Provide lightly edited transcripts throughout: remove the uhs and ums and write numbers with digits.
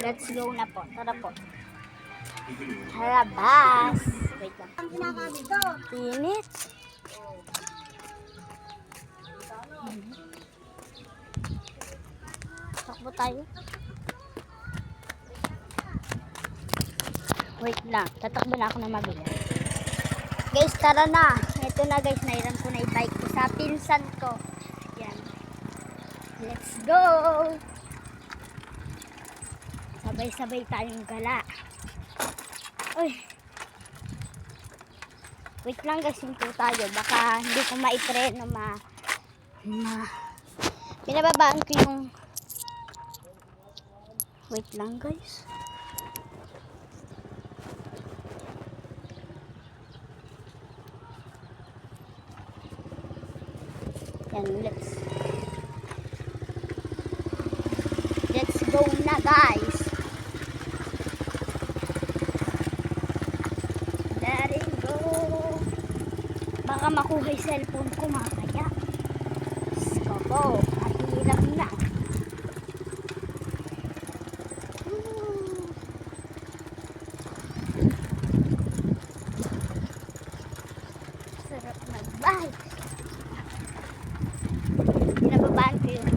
Let's go na po. Tara po. Harabas. Wait lang. Init. Takbo tayo. Wait lang. Tatakbo na ako na mabilis. Guys, tara na. Ito na guys. Nairam ko na i-bike ko sa pinsan ko. Yan. Let's go. Sabay-sabay tayong gala. Uy. Wait lang guys, hinto tayo. Baka hindi ko maipreno pinababaan ko yung wait lang guys. Yan, let's go na guys. Let it go. Baka makuha yung cellphone ko mamaya. Skopo, mahirap na. Sarap mag-bike. Pinababaan ko yun.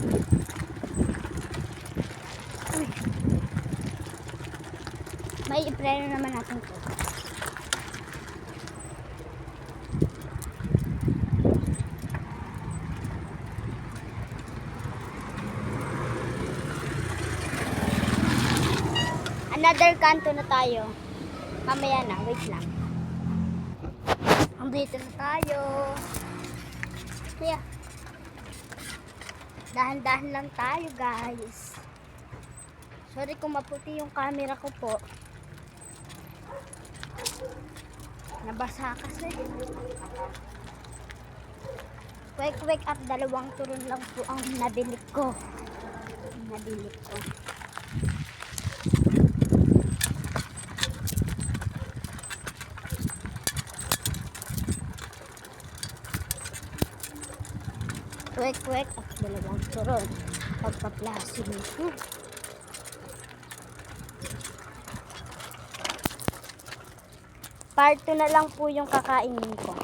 May ipreno naman natin to. Another kanto na tayo. Mamaya na, wait lang. Andito na tayo. Kaya, dahan-dahan lang tayo guys. Sorry kung maputi yung camera ko po. Nabasa kasi. Wake up, 2 turon lang po ang nabili ko. Wake up, 2 turon. Pagpa-plastic nito. Part 2 na lang po yung kakainin ko.